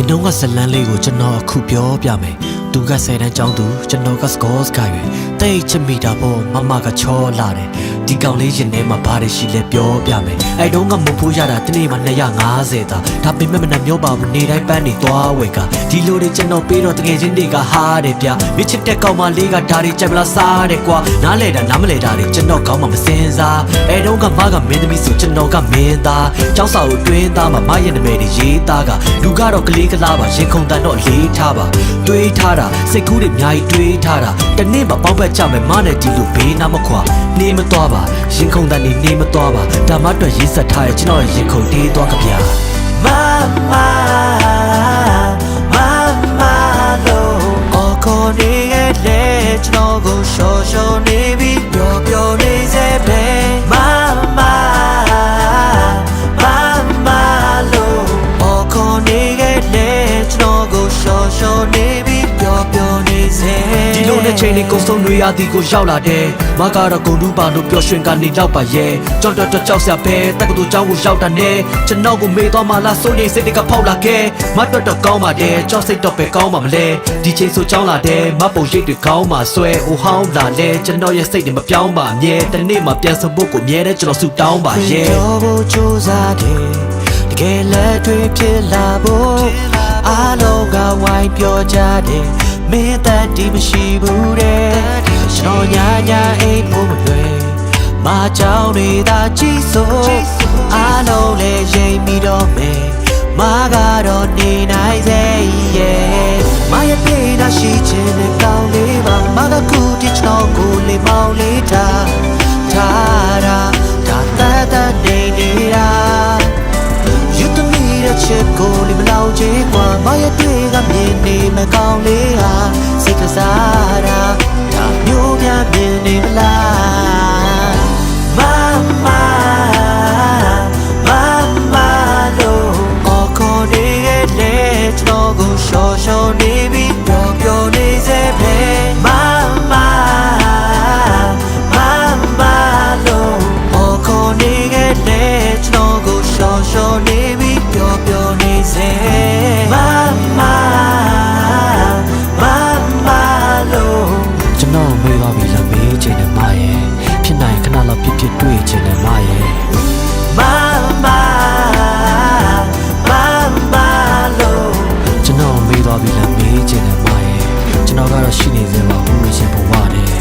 ရင်တုန်းကဇလန်းလေးကိုကျွန်တော်အခုပြောပြမယ်သူက10တန်းကျောင်းသူကျွန်တော်ကစကော့စကိုင်ပဲတိတ်ချမီတာပေါ့မကချောလာတယ်ဒီကောင်လေးရင်ထဲမှာဘာတွေရှိလဲပြောပြမယ်အဲ့တုန်းကမဖို့ရတာတနေ့မှ250သာဒါပေမဲ့မနှမျောပါဘူးနေတိုင်းပန်းနေသွားဝယ်ကဒီလိုတွေကျွန်တော်ပေးတော့တကယ်ချင်းတွေကဟားတယ်ဗျမြစ်ချစ်တဲ့ကောင်မလေးကဒါတွေကြက်မလားစားတယ်ကွာနားလဲတာနားမလဲတာတွေကျွန်တော်ကောင်းမှမစင်စားအဲ့တုန်းကမကမင်းသမီးဆိုကျွန်တော်ကမင်းသားကျောင်းစာကိုတွင်းသားမှာမရဲ့နာမည်တွေရေးသားကလူကတော့ကလေးကလားပါရင်ခုန်တန်တော့လေးထားပါတွေးထားတာစိတ်ကူးတွေအများကြီးတွေးထားတာတနေ့မှာပေါက်ဖက်ကြမယ်မနဲ့ဒီလိုဘေးနားမခွာနေမသွားပါရင်ခုန်တန်နေမသွားပါဒါမှအတွက်ရေးဆက်ထားရဲ့ကျွန်တော်ရဲ့ရင်ခုန်တေးသွားကြဗျာမလို့ခေါ်နေရဲ့လေကျွန်တော်ကိုရှော့ရှော့နေပြီးပျော်ပျော်နေစေပဲမလို့ခေါ်နေရဲ့လေကျွန်တော်ကိုရှော့ရှော့နေပြီးပျော်ပျော်နေစေဒီလိုနဲ့ချိန်လေးကုန်းဆုံးတွေရသည်ကိုရောက်လာတယ်မကတော့ဂုံတူးပါလို့ပျော်ရွှင်ကနေတော့ပါရဲ့ကြောက်တော့ကြောက်စရာပဲတက္ကသိုလ်ကျောင်းကိုရောက်တာနဲ့ကျွန်တော်ကိုမေးသွားမှလားစိုးရိမ်စိတ်တွေကဖောက်လာခဲ့မတော့ကောင်းပါတယ်ကြောက်စိတ်တော့ပဲကောင်းပါမလဲဒီချိန်ဆိုကျောင်းလာတယ်မပုံရိပ်တွေကောင်းပါဆွဲဟိုဟောင်းလာလဲကျွန်တော်ရဲ့စိတ်တွေမပြောင်းပါမြဲတနေ့မှပြန်ဆုံဖို့ကိုမြဲတဲ့ကျွန်တော်ဆူတောင်းပါရဲ့ပြောဖို့ကြိုးစားတယ်တကယ်လက်တွေဖြစ်လာဖို့အားလုံးကဝိုင်းပြောကြတယ်မင်းသက်ဒီမရှိဘူးတဲ့ကျွန်တော်ညာအိမ်ဖို့မလွယ်မကြောင်တွေသာကြည့်ဆိုအားလုံးလည်းရိမ်ပြီးတော့မယ်မကတော့နေနိုင်စေရဲ့မရဲ့ပြေးတာရှိချင်တဲ့ကောင်းလေးပါမကခုတိကျွန်တော်ကိုလေးမောင်းလေးထားတာဒါတနေနေတာယူတမီတဲ့ချစ်ကိုလေးမလောက်ချေကွာမရဲ့တွေ့ကမြင်နေမကောင်းလေးဟာစိတ်ကစားတာဒါမျိုးများမြင်နေမလားမလို့ခေါ်နေရဲ့လေကျွန်တော်ကိုရှော့ရှော့နေပြီးပျော်ပျော်နေစေပဲမလို့ခေါ်နေရဲ့လေကျွန်တော်ကိုရှော့ရှော့နေပြီးပျော်ပျော်နေစေမလို့ကျွန်တော်မေးပါပြီလားမေးချင်တယ်မရဲ့ဖြစ်နိုင်ခဏလောက်ပြစ်တွေ့ချင်တယ်မရဲ့ကျွန်တော်မေးသွားပြီလားမေးချင်တယ်မရဲ့ကျွန်တော်ကတော့ရှိနေသေးပါဘူးရှင်ဘဝတည်း